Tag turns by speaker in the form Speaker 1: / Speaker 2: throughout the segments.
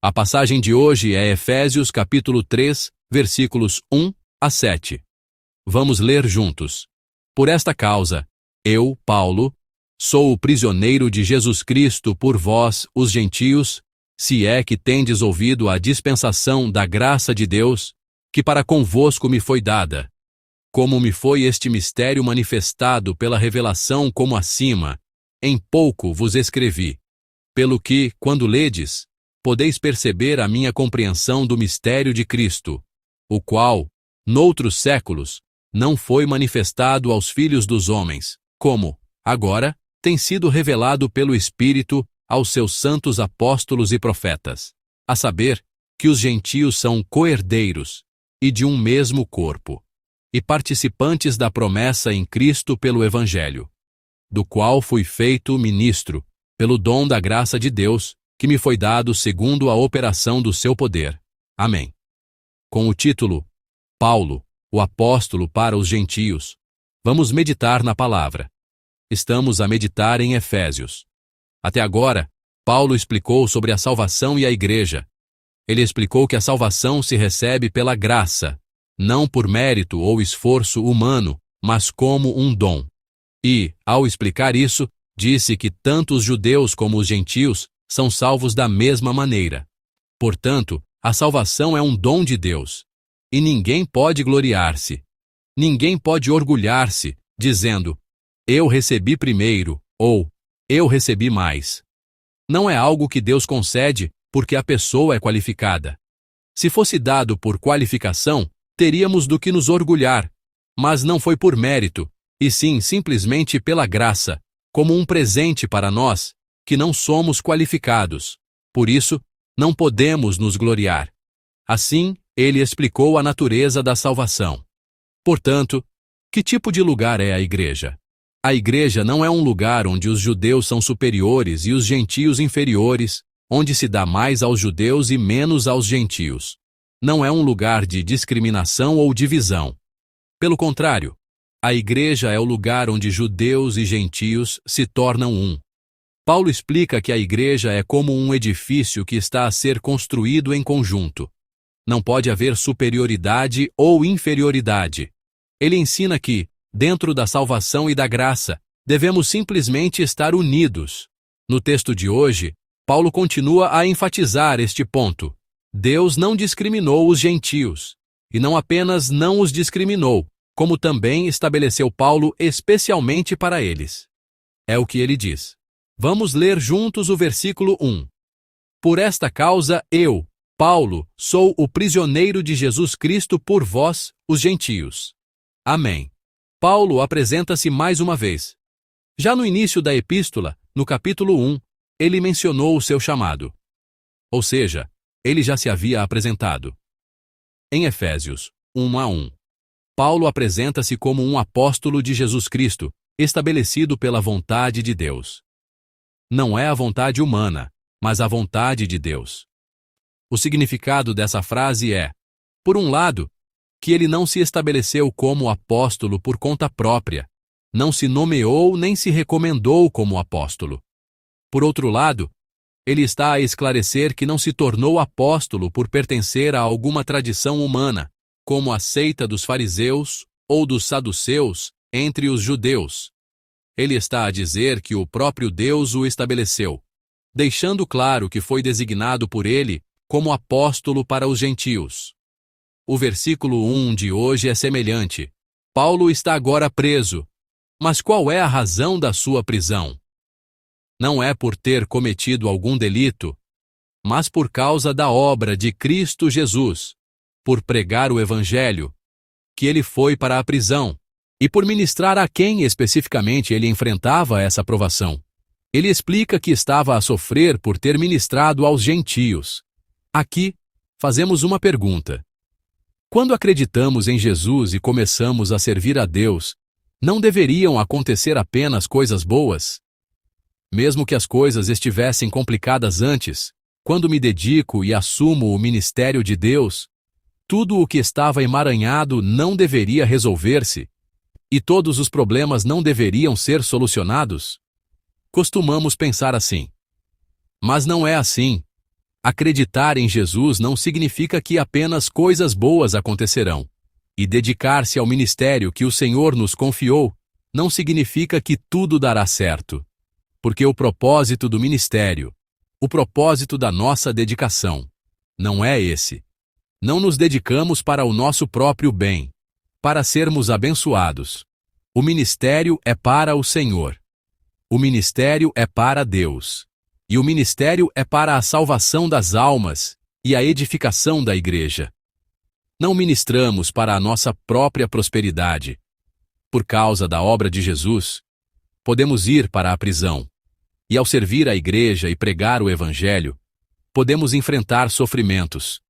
Speaker 1: A passagem de hoje é Efésios capítulo 3, versículos 1 a 7. Vamos ler juntos. Por esta causa, eu, Paulo, sou o prisioneiro de Jesus Cristo por vós, os gentios, se é que tendes ouvido a dispensação da graça de Deus, que para convosco me foi dada. Como me foi este mistério manifestado pela revelação como acima, em pouco vos escrevi. Pelo que, quando ledes, podeis perceber a minha compreensão do mistério de Cristo, o qual, noutros séculos, não foi manifestado aos filhos dos homens, como, agora, tem sido revelado pelo Espírito aos seus santos apóstolos e profetas, a saber, que os gentios são coherdeiros e de um mesmo corpo, e participantes da promessa em Cristo pelo Evangelho, do qual fui feito ministro, pelo dom da graça de Deus, que me foi dado segundo a operação do seu poder. Amém. Com o título Paulo, o apóstolo para os gentios, vamos meditar na palavra. Estamos a meditar em Efésios. Até agora, Paulo explicou sobre a salvação e a igreja. Ele explicou que a salvação se recebe pela graça, não por mérito ou esforço humano, mas como um dom. E, ao explicar isso, disse que tanto os judeus como os gentios são salvos da mesma maneira. Portanto, a salvação é um dom de Deus. E ninguém pode gloriar-se. Ninguém pode orgulhar-se, dizendo, eu recebi primeiro, ou eu recebi mais. Não é algo que Deus concede porque a pessoa é qualificada. Se fosse dado por qualificação, teríamos do que nos orgulhar, mas não foi por mérito, e sim simplesmente pela graça, como um presente para nós, que não somos qualificados. Por isso, não podemos nos gloriar. Assim, ele explicou a natureza da salvação. Portanto, que tipo de lugar é a igreja? A igreja não é um lugar onde os judeus são superiores e os gentios inferiores, onde se dá mais aos judeus e menos aos gentios. Não é um lugar de discriminação ou divisão. Pelo contrário, a igreja é o lugar onde judeus e gentios se tornam um. Paulo explica que a igreja é como um edifício que está a ser construído em conjunto. Não pode haver superioridade ou inferioridade. Ele ensina que, dentro da salvação e da graça, devemos simplesmente estar unidos. No texto de hoje, Paulo continua a enfatizar este ponto. Deus não discriminou os gentios, e não apenas não os discriminou, como também estabeleceu Paulo especialmente para eles. É o que ele diz. Vamos ler juntos o versículo 1. Por esta causa eu, Paulo, sou o prisioneiro de Jesus Cristo por vós, os gentios. Amém. Paulo apresenta-se mais uma vez. Já no início da epístola, no capítulo 1, ele mencionou o seu chamado. Ou seja, ele já se havia apresentado. Em Efésios 1:1, Paulo apresenta-se como um apóstolo de Jesus Cristo, estabelecido pela vontade de Deus. Não é a vontade humana, mas a vontade de Deus. O significado dessa frase é, por um lado, que ele não se estabeleceu como apóstolo por conta própria, não se nomeou nem se recomendou como apóstolo. Por outro lado, ele está a esclarecer que não se tornou apóstolo por pertencer a alguma tradição humana, como a seita dos fariseus ou dos saduceus entre os judeus. Ele está a dizer que o próprio Deus o estabeleceu, deixando claro que foi designado por ele como apóstolo para os gentios. O versículo 1 de hoje é semelhante. Paulo está agora preso. Mas qual é a razão da sua prisão? Não é por ter cometido algum delito, mas por causa da obra de Cristo Jesus, por pregar o Evangelho, que ele foi para a prisão, e por ministrar a quem especificamente ele enfrentava essa provação. Ele explica que estava a sofrer por ter ministrado aos gentios. Aqui, fazemos uma pergunta. Quando acreditamos em Jesus e começamos a servir a Deus, não deveriam acontecer apenas coisas boas? Mesmo que as coisas estivessem complicadas antes, quando me dedico e assumo o ministério de Deus, tudo o que estava emaranhado não deveria resolver-se? E todos os problemas não deveriam ser solucionados? Costumamos pensar assim. Mas não é assim. Acreditar em Jesus não significa que apenas coisas boas acontecerão. E dedicar-se ao ministério que o Senhor nos confiou não significa que tudo dará certo. Porque o propósito do ministério, o propósito da nossa dedicação, não é esse. Não nos dedicamos para o nosso próprio bem, para sermos abençoados. O ministério é para o Senhor. O ministério é para Deus. E o ministério é para a salvação das almas e a edificação da igreja. Não ministramos para a nossa própria prosperidade. Por causa da obra de Jesus, podemos ir para a prisão. E ao servir a igreja e pregar o evangelho, podemos enfrentar sofrimentos.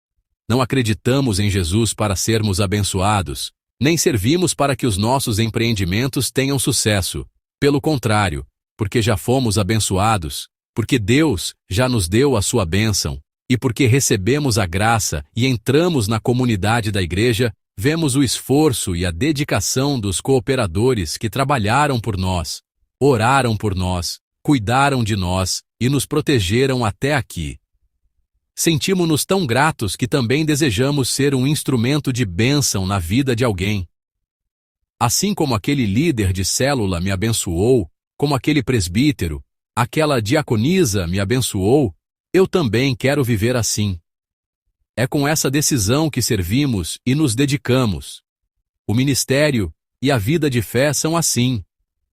Speaker 1: Não acreditamos em Jesus para sermos abençoados, nem servimos para que os nossos empreendimentos tenham sucesso. Pelo contrário, porque já fomos abençoados, porque Deus já nos deu a sua bênção, e porque recebemos a graça e entramos na comunidade da igreja, vemos o esforço e a dedicação dos cooperadores que trabalharam por nós, oraram por nós, cuidaram de nós e nos protegeram até aqui. Sentimos-nos tão gratos que também desejamos ser um instrumento de bênção na vida de alguém. Assim como aquele líder de célula me abençoou, como aquele presbítero, aquela diaconisa me abençoou, eu também quero viver assim. É com essa decisão que servimos e nos dedicamos. O ministério e a vida de fé são assim.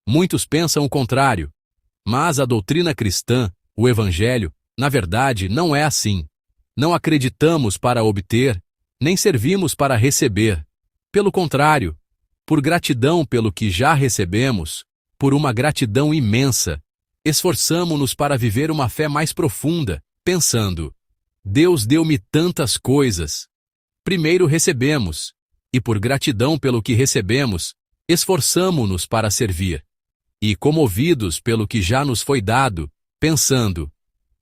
Speaker 1: Muitos pensam o contrário, mas a doutrina cristã, o evangelho, na verdade, não é assim. Não acreditamos para obter, nem servimos para receber. Pelo contrário, por gratidão pelo que já recebemos, por uma gratidão imensa, esforçamo-nos para viver uma fé mais profunda, pensando: Deus deu-me tantas coisas. Primeiro recebemos, e por gratidão pelo que recebemos, esforçamo-nos para servir. E comovidos pelo que já nos foi dado, pensando: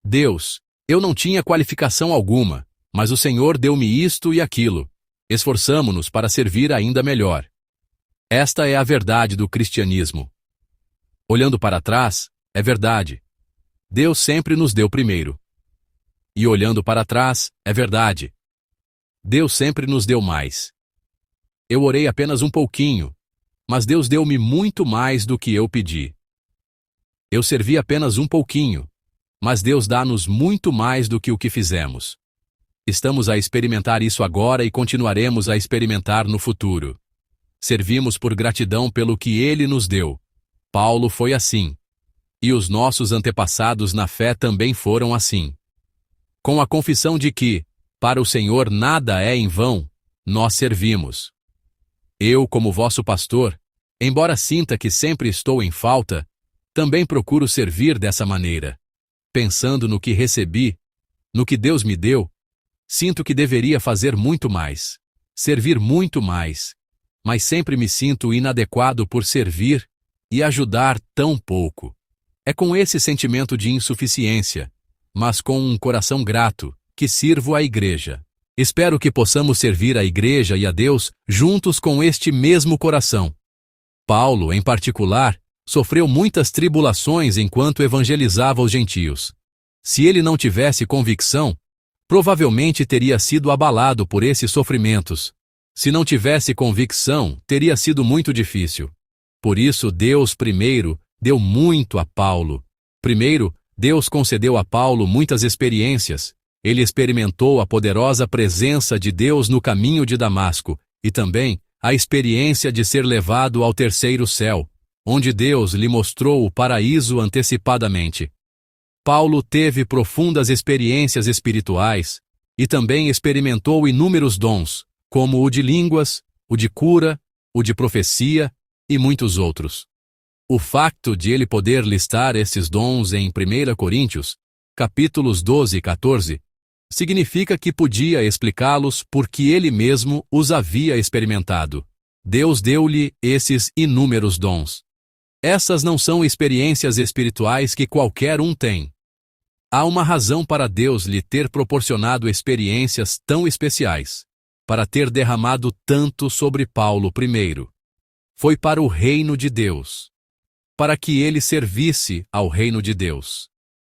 Speaker 1: Deus, eu não tinha qualificação alguma, mas o Senhor deu-me isto e aquilo. Esforçamo-nos para servir ainda melhor. Esta é a verdade do cristianismo. Olhando para trás, é verdade. Deus sempre nos deu primeiro. E olhando para trás, é verdade. Deus sempre nos deu mais. Eu orei apenas um pouquinho, mas Deus deu-me muito mais do que eu pedi. Eu servi apenas um pouquinho, mas Deus dá-nos muito mais do que o que fizemos. Estamos a experimentar isso agora e continuaremos a experimentar no futuro. Servimos por gratidão pelo que Ele nos deu. Paulo foi assim. E os nossos antepassados na fé também foram assim. Com a confissão de que, para o Senhor nada é em vão, nós servimos. Eu, como vosso pastor, embora sinta que sempre estou em falta, também procuro servir dessa maneira. Pensando no que recebi, no que Deus me deu, sinto que deveria fazer muito mais, servir muito mais, mas sempre me sinto inadequado por servir e ajudar tão pouco. É com esse sentimento de insuficiência, mas com um coração grato, que sirvo à igreja. Espero que possamos servir à igreja e a Deus juntos com este mesmo coração. Paulo, em particular, sofreu muitas tribulações enquanto evangelizava os gentios. Se ele não tivesse convicção, provavelmente teria sido abalado por esses sofrimentos. Se não tivesse convicção, teria sido muito difícil. Por isso, Deus primeiro deu muito a Paulo. Primeiro, Deus concedeu a Paulo muitas experiências. Ele experimentou a poderosa presença de Deus no caminho de Damasco e também a experiência de ser levado ao terceiro céu, onde Deus lhe mostrou o paraíso antecipadamente. Paulo teve profundas experiências espirituais e também experimentou inúmeros dons, como o de línguas, o de cura, o de profecia e muitos outros. O facto de ele poder listar esses dons em 1 Coríntios, capítulos 12 e 14, significa que podia explicá-los porque ele mesmo os havia experimentado. Deus deu-lhe esses inúmeros dons. Essas não são experiências espirituais que qualquer um tem. Há uma razão para Deus lhe ter proporcionado experiências tão especiais, para ter derramado tanto sobre Paulo primeiro. Foi para o reino de Deus, para que ele servisse ao reino de Deus.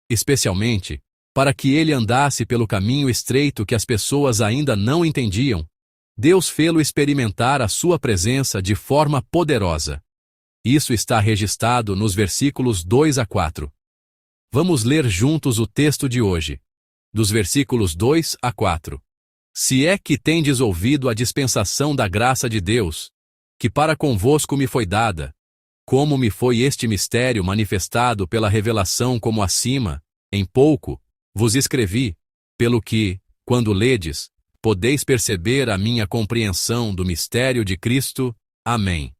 Speaker 1: Especialmente, para que ele andasse pelo caminho estreito que as pessoas ainda não entendiam, Deus fê-lo experimentar a sua presença de forma poderosa. Isso está registrado nos versículos 2 a 4. Vamos ler juntos o texto de hoje, dos versículos 2 a 4. Se é que tendes ouvido a dispensação da graça de Deus, que para convosco me foi dada, como me foi este mistério manifestado pela revelação como acima, em pouco, vos escrevi, pelo que, quando ledes, podeis perceber a minha compreensão do mistério de Cristo. Amém.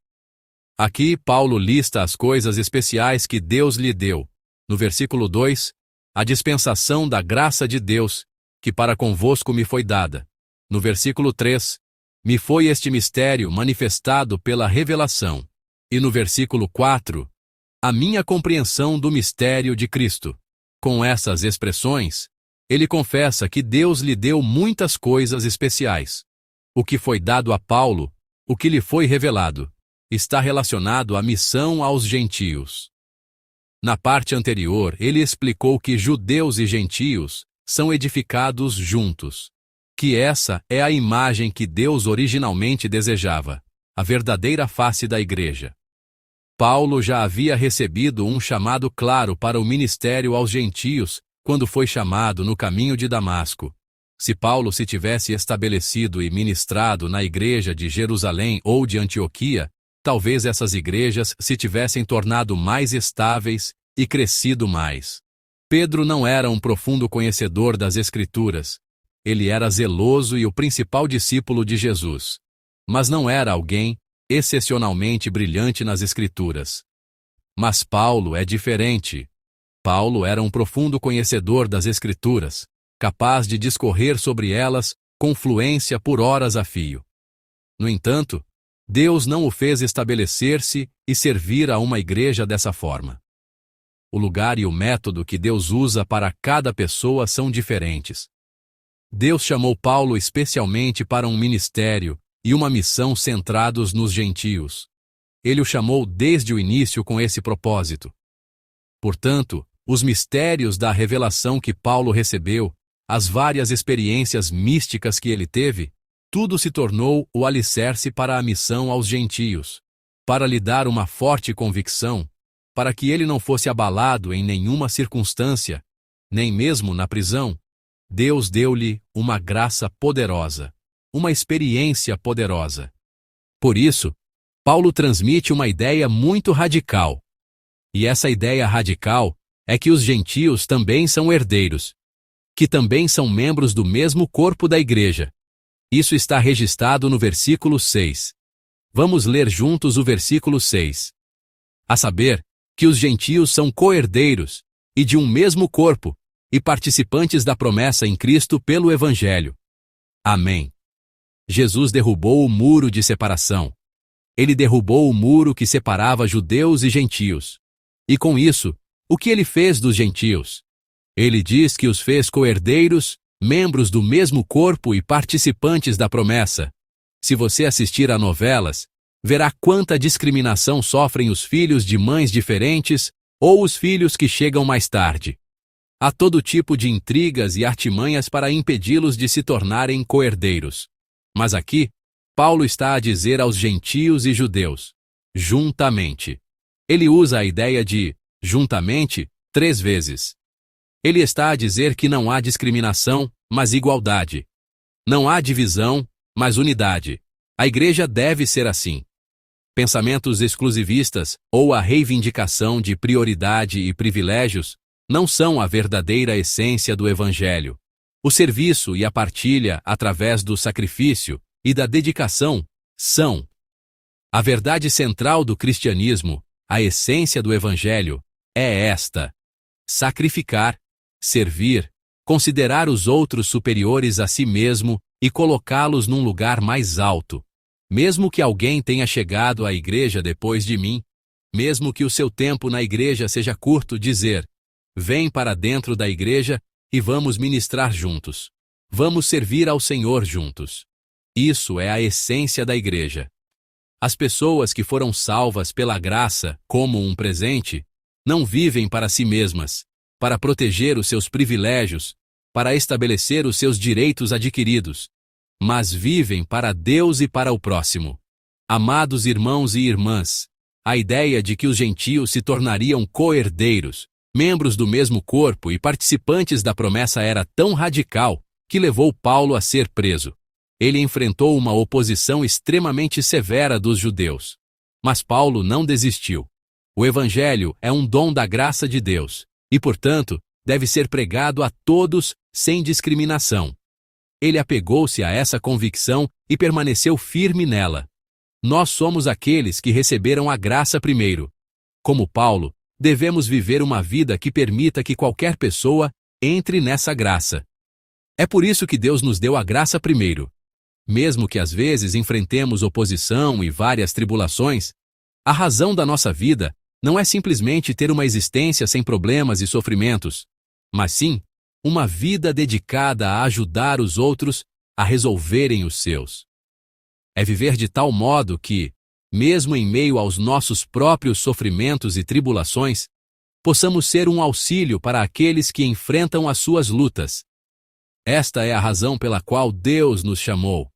Speaker 1: Aqui Paulo lista as coisas especiais que Deus lhe deu. No versículo 2, a dispensação da graça de Deus, que para convosco me foi dada. No versículo 3, me foi este mistério manifestado pela revelação. E no versículo 4, a minha compreensão do mistério de Cristo. Com essas expressões, ele confessa que Deus lhe deu muitas coisas especiais. O que foi dado a Paulo, o que lhe foi revelado, está relacionado à missão aos gentios. Na parte anterior, ele explicou que judeus e gentios são edificados juntos, que essa é a imagem que Deus originalmente desejava, a verdadeira face da igreja. Paulo já havia recebido um chamado claro para o ministério aos gentios quando foi chamado no caminho de Damasco. Se Paulo se tivesse estabelecido e ministrado na igreja de Jerusalém ou de Antioquia, talvez essas igrejas se tivessem tornado mais estáveis e crescido mais. Pedro não era um profundo conhecedor das Escrituras. Ele era zeloso e o principal discípulo de Jesus. Mas não era alguém excepcionalmente brilhante nas Escrituras. Mas Paulo é diferente. Paulo era um profundo conhecedor das Escrituras, capaz de discorrer sobre elas com fluência por horas a fio. No entanto, Deus não o fez estabelecer-se e servir a uma igreja dessa forma. O lugar e o método que Deus usa para cada pessoa são diferentes. Deus chamou Paulo especialmente para um ministério e uma missão centrados nos gentios. Ele o chamou desde o início com esse propósito. Portanto, os mistérios da revelação que Paulo recebeu, as várias experiências místicas que ele teve, tudo se tornou o alicerce para a missão aos gentios, para lhe dar uma forte convicção, para que ele não fosse abalado em nenhuma circunstância, nem mesmo na prisão. Deus deu-lhe uma graça poderosa, uma experiência poderosa. Por isso, Paulo transmite uma ideia muito radical. E essa ideia radical é que os gentios também são herdeiros, que também são membros do mesmo corpo da igreja. Isso está registrado no versículo 6. Vamos ler juntos o versículo 6. A saber, que os gentios são co-herdeiros, e de um mesmo corpo, e participantes da promessa em Cristo pelo Evangelho. Amém. Jesus derrubou o muro de separação. Ele derrubou o muro que separava judeus e gentios. E com isso, o que ele fez dos gentios? Ele diz que os fez co-herdeiros, membros do mesmo corpo e participantes da promessa. Se você assistir a novelas, verá quanta discriminação sofrem os filhos de mães diferentes ou os filhos que chegam mais tarde. Há todo tipo de intrigas e artimanhas para impedi-los de se tornarem co-herdeiros. Mas aqui, Paulo está a dizer aos gentios e judeus, juntamente. Ele usa a ideia de juntamente 3 vezes. Ele está a dizer que não há discriminação, mas igualdade. Não há divisão, mas unidade. A igreja deve ser assim. Pensamentos exclusivistas ou a reivindicação de prioridade e privilégios não são a verdadeira essência do Evangelho. O serviço e a partilha através do sacrifício e da dedicação são. A verdade central do cristianismo, a essência do Evangelho, é esta: sacrificar, servir, considerar os outros superiores a si mesmo e colocá-los num lugar mais alto. Mesmo que alguém tenha chegado à igreja depois de mim, mesmo que o seu tempo na igreja seja curto, dizer: vem para dentro da igreja e vamos ministrar juntos. Vamos servir ao Senhor juntos. Isso é a essência da igreja. As pessoas que foram salvas pela graça como um presente, não vivem para si mesmas, para proteger os seus privilégios, para estabelecer os seus direitos adquiridos, mas vivem para Deus e para o próximo. Amados irmãos e irmãs, a ideia de que os gentios se tornariam co-herdeiros, membros do mesmo corpo e participantes da promessa era tão radical que levou Paulo a ser preso. Ele enfrentou uma oposição extremamente severa dos judeus. Mas Paulo não desistiu. O Evangelho é um dom da graça de Deus e, portanto, deve ser pregado a todos sem discriminação. Ele apegou-se a essa convicção e permaneceu firme nela. Nós somos aqueles que receberam a graça primeiro. Como Paulo, devemos viver uma vida que permita que qualquer pessoa entre nessa graça. É por isso que Deus nos deu a graça primeiro. Mesmo que às vezes enfrentemos oposição e várias tribulações, a razão da nossa vida não é simplesmente ter uma existência sem problemas e sofrimentos, mas sim uma vida dedicada a ajudar os outros a resolverem os seus. É viver de tal modo que, mesmo em meio aos nossos próprios sofrimentos e tribulações, possamos ser um auxílio para aqueles que enfrentam as suas lutas. Esta é a razão pela qual Deus nos chamou.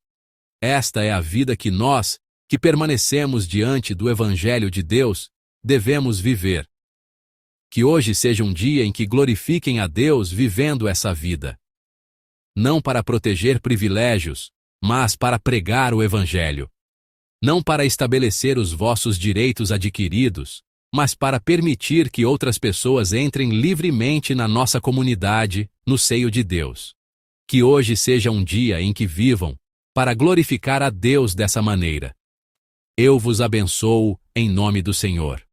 Speaker 1: Esta é a vida que nós, que permanecemos diante do Evangelho de Deus, devemos viver. Que hoje seja um dia em que glorifiquem a Deus vivendo essa vida. Não para proteger privilégios, mas para pregar o Evangelho. Não para estabelecer os vossos direitos adquiridos, mas para permitir que outras pessoas entrem livremente na nossa comunidade, no seio de Deus. Que hoje seja um dia em que vivam para glorificar a Deus dessa maneira. Eu vos abençoo, em nome do Senhor.